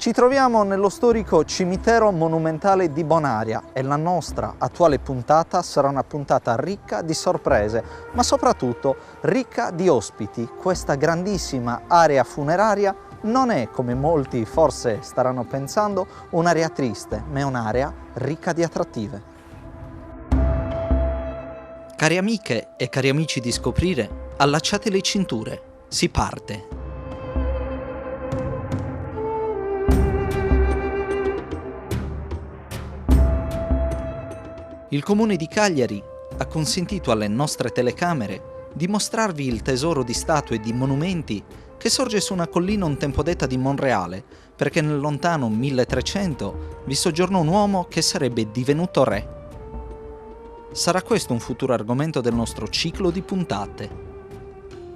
Ci troviamo nello storico cimitero monumentale di Bonaria e la nostra attuale puntata sarà una puntata ricca di sorprese, ma soprattutto ricca di ospiti. Questa grandissima area funeraria non è, come molti forse staranno pensando, un'area triste, ma è un'area ricca di attrattive. Cari amiche e cari amici di Scoprire, allacciate le cinture, si parte! Il Comune di Cagliari ha consentito alle nostre telecamere di mostrarvi il tesoro di statue e di monumenti che sorge su una collina un tempo detta di Monreale, perché nel lontano 1300 vi soggiornò un uomo che sarebbe divenuto re. Sarà questo un futuro argomento del nostro ciclo di puntate.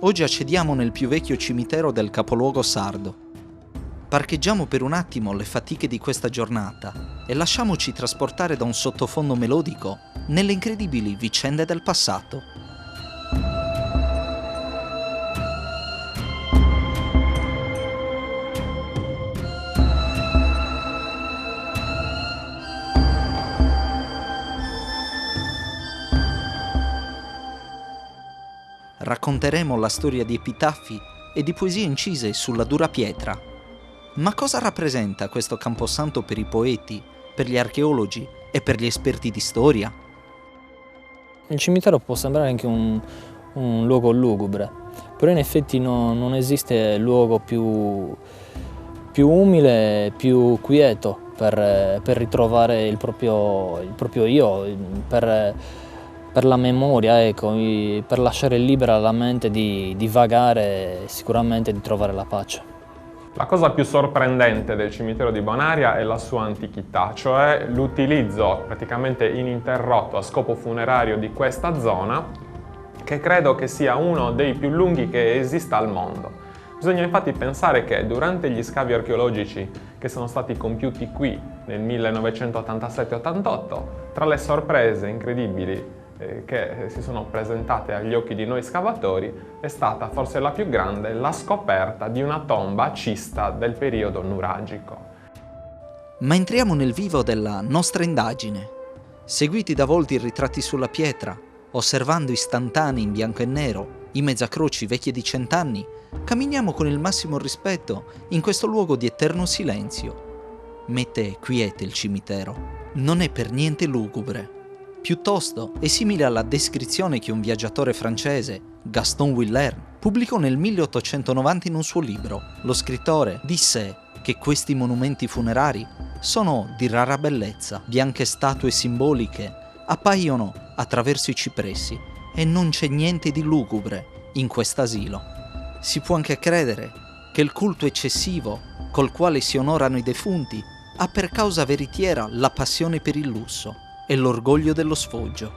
Oggi accediamo nel più vecchio cimitero del capoluogo sardo. Parcheggiamo per un attimo le fatiche di questa giornata e lasciamoci trasportare da un sottofondo melodico nelle incredibili vicende del passato. Racconteremo la storia di epitaffi e di poesie incise sulla dura pietra. Ma cosa rappresenta questo camposanto per i poeti, per gli archeologi e per gli esperti di storia? Il cimitero può sembrare anche un luogo lugubre, però in effetti non esiste luogo più umile, più quieto per ritrovare il proprio io, per la memoria, ecco, per lasciare libera la mente di vagare e sicuramente di trovare la pace. La cosa più sorprendente del cimitero di Bonaria è la sua antichità, cioè l'utilizzo praticamente ininterrotto a scopo funerario di questa zona, che credo che sia uno dei più lunghi che esista al mondo. Bisogna infatti pensare che durante gli scavi archeologici che sono stati compiuti qui nel 1987-88, tra le sorprese incredibili che si sono presentate agli occhi di noi scavatori, è stata forse la più grande la scoperta di una tomba cista del periodo nuragico. Ma entriamo nel vivo della nostra indagine. Seguiti da volti ritratti sulla pietra, osservando istantanei in bianco e nero, i mezzacroci vecchie di 100 anni, camminiamo con il massimo rispetto in questo luogo di eterno silenzio. Mette e quiete il cimitero. Non è per niente lugubre. Piuttosto è simile alla descrizione che un viaggiatore francese, Gaston Willerme, pubblicò nel 1890 in un suo libro. Lo scrittore disse che questi monumenti funerari sono di rara bellezza, bianche statue simboliche appaiono attraverso i cipressi e non c'è niente di lugubre in quest'asilo. Si può anche credere che il culto eccessivo col quale si onorano i defunti ha per causa veritiera la passione per il lusso e l'orgoglio dello sfoggio.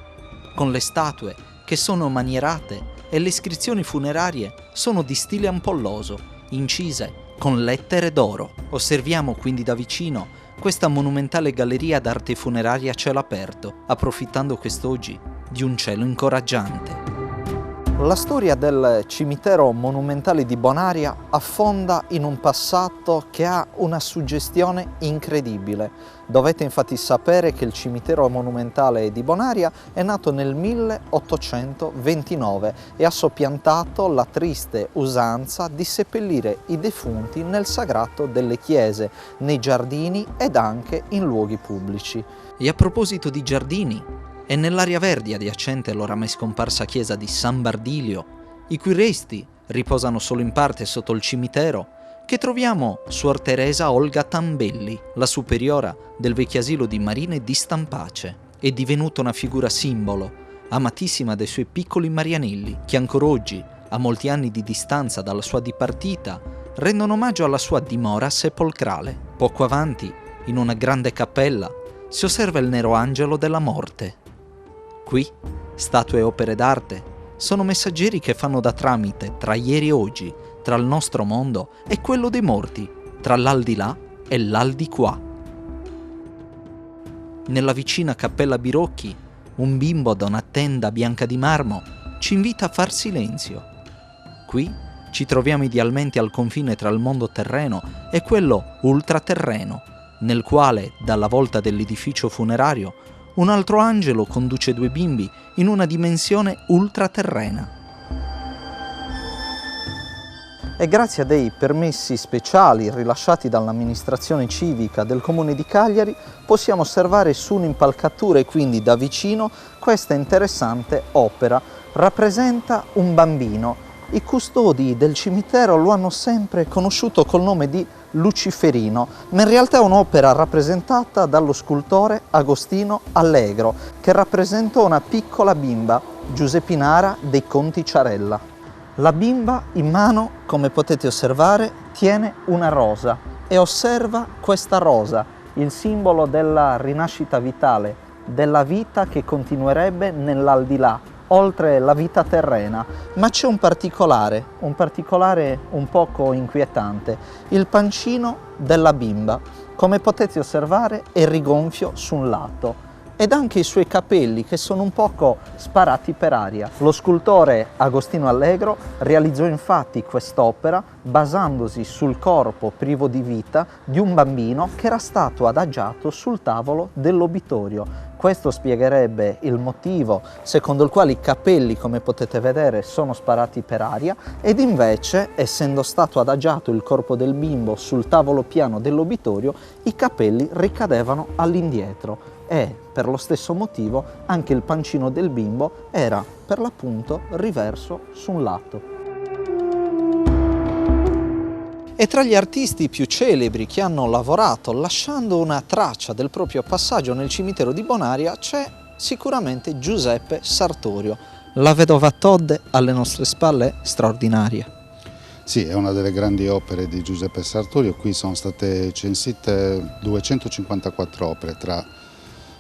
Con le statue che sono manierate e le iscrizioni funerarie sono di stile ampolloso, incise con lettere d'oro. Osserviamo quindi da vicino questa monumentale galleria d'arte funeraria a cielo aperto, approfittando quest'oggi di un cielo incoraggiante. La storia del cimitero monumentale di Bonaria affonda in un passato che ha una suggestione incredibile. Dovete infatti sapere che il cimitero monumentale di Bonaria è nato nel 1829 e ha soppiantato la triste usanza di seppellire i defunti nel sagrato delle chiese, nei giardini ed anche in luoghi pubblici. E a proposito di giardini, è nell'area verde adiacente all'oramai scomparsa chiesa di San Bardilio, i cui resti riposano solo in parte sotto il cimitero, che troviamo Suor Teresa Olga Tambelli, la superiora del vecchio asilo di Marine di Stampace. È divenuta una figura simbolo, amatissima dai suoi piccoli Marianelli, che ancora oggi, a molti anni di distanza dalla sua dipartita, rendono omaggio alla sua dimora sepolcrale. Poco avanti, in una grande cappella, si osserva il nero angelo della morte. Qui, statue e opere d'arte sono messaggeri che fanno da tramite tra ieri e oggi, tra il nostro mondo e quello dei morti, tra l'aldilà e l'aldiquà. Nella vicina Cappella Birocchi, un bimbo da una tenda bianca di marmo ci invita a far silenzio. Qui ci troviamo idealmente al confine tra il mondo terreno e quello ultraterreno, nel quale, dalla volta dell'edificio funerario, un altro angelo conduce 2 bimbi in una dimensione ultraterrena. E grazie a dei permessi speciali rilasciati dall'amministrazione civica del Comune di Cagliari possiamo osservare su un'impalcatura e quindi da vicino questa interessante opera. Rappresenta un bambino. I custodi del cimitero lo hanno sempre conosciuto col nome di Luciferino, ma in realtà è un'opera rappresentata dallo scultore Agostino Allegro, che rappresenta una piccola bimba, Giuseppinara dei Conti Ciarella. La bimba in mano, come potete osservare, tiene una rosa e osserva questa rosa, il simbolo della rinascita vitale, della vita che continuerebbe nell'aldilà, oltre la vita terrena. Ma c'è un particolare un poco inquietante. Il pancino della bimba, come potete osservare, è rigonfio su un lato, ed anche i suoi capelli che sono un poco sparati per aria. Lo scultore Agostino Allegro realizzò infatti quest'opera basandosi sul corpo privo di vita di un bambino che era stato adagiato sul tavolo dell'obitorio. Questo spiegherebbe il motivo secondo il quale i capelli, come potete vedere, sono sparati per aria, ed invece, essendo stato adagiato il corpo del bimbo sul tavolo piano dell'obitorio, i capelli ricadevano all'indietro. E per lo stesso motivo anche il pancino del bimbo era per l'appunto riverso su un lato. E tra gli artisti più celebri che hanno lavorato lasciando una traccia del proprio passaggio nel cimitero di Bonaria c'è sicuramente Giuseppe Sartorio. La vedova Todde alle nostre spalle è straordinaria. Sì, è una delle grandi opere di Giuseppe Sartorio. Qui sono state censite 254 opere tra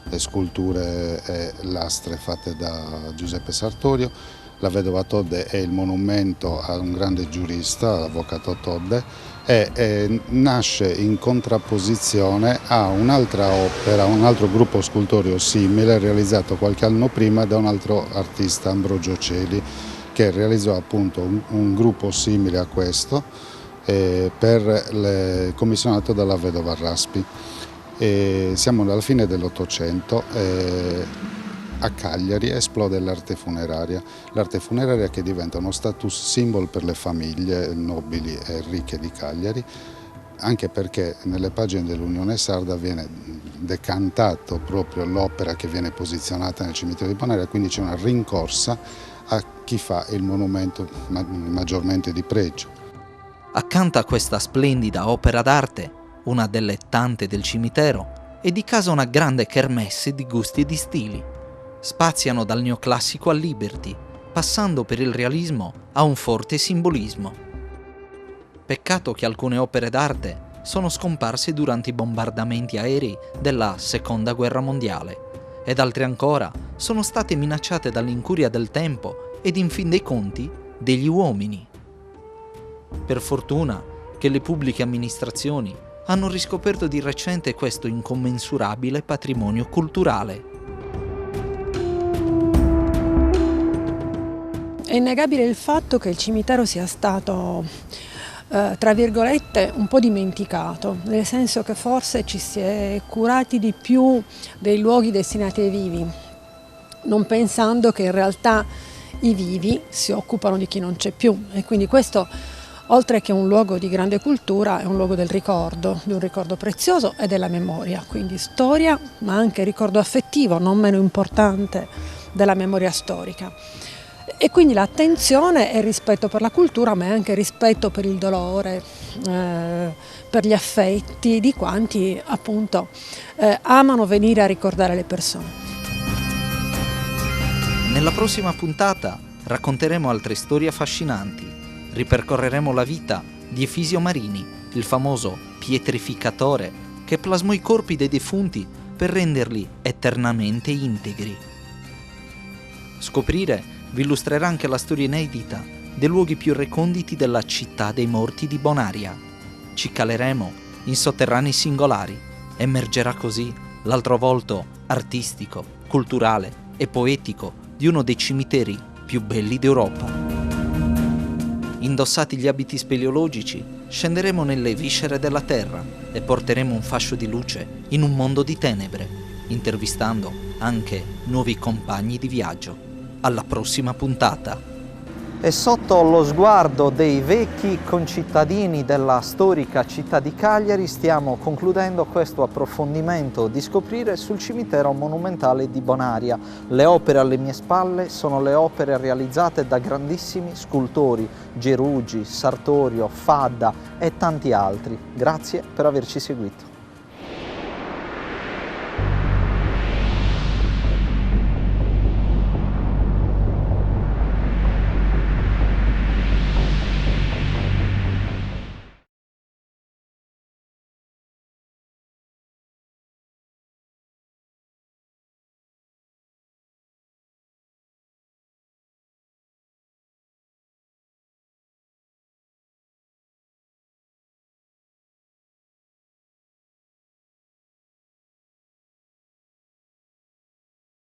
le sculture e lastre fatte da Giuseppe Sartorio. La vedova Todde è il monumento a un grande giurista, l'avvocato Todde, e nasce in contrapposizione a un'altra opera, un altro gruppo scultoreo simile realizzato qualche anno prima da un altro artista, Ambrogio Celi, che realizzò appunto un gruppo simile a questo commissionato dalla vedova Raspi. Siamo alla fine dell'Ottocento. A Cagliari esplode l'arte funeraria che diventa uno status symbol per le famiglie nobili e ricche di Cagliari, anche perché nelle pagine dell'Unione Sarda viene decantato proprio l'opera che viene posizionata nel cimitero di Bonaria, quindi c'è una rincorsa a chi fa il monumento maggiormente di pregio. Accanto a questa splendida opera d'arte, una delle tante del cimitero, è di casa una grande kermesse di gusti e di stili. Spaziano dal neoclassico al liberty, passando per il realismo a un forte simbolismo. Peccato che alcune opere d'arte sono scomparse durante i bombardamenti aerei della Seconda Guerra Mondiale, ed altre ancora sono state minacciate dall'incuria del tempo ed in fin dei conti degli uomini. Per fortuna che le pubbliche amministrazioni hanno riscoperto di recente questo incommensurabile patrimonio culturale. È innegabile il fatto che il cimitero sia stato, tra virgolette, un po' dimenticato, nel senso che forse ci si è curati di più dei luoghi destinati ai vivi, non pensando che in realtà i vivi si occupano di chi non c'è più, e quindi questo, oltre che un luogo di grande cultura, è un luogo del ricordo, di un ricordo prezioso e della memoria, quindi storia, ma anche ricordo affettivo, non meno importante della memoria storica. E quindi l'attenzione è rispetto per la cultura, ma è anche rispetto per il dolore, per gli affetti di quanti appunto amano venire a ricordare le persone. Nella prossima puntata racconteremo altre storie affascinanti. Ripercorreremo la vita di Efisio Marini, il famoso pietrificatore che plasmò i corpi dei defunti per renderli eternamente integri. Scoprire vi illustrerà anche la storia inedita dei luoghi più reconditi della città dei morti di Bonaria. Ci caleremo in sotterranei singolari. Emergerà così l'altro volto artistico, culturale e poetico di uno dei cimiteri più belli d'Europa. Indossati gli abiti speleologici, scenderemo nelle viscere della terra e porteremo un fascio di luce in un mondo di tenebre, intervistando anche nuovi compagni di viaggio. Alla prossima puntata! E sotto lo sguardo dei vecchi concittadini della storica città di Cagliari stiamo concludendo questo approfondimento di scoprire sul cimitero monumentale di Bonaria. Le opere alle mie spalle sono le opere realizzate da grandissimi scultori, Gerugi, Sartorio, Fadda e tanti altri. Grazie per averci seguito.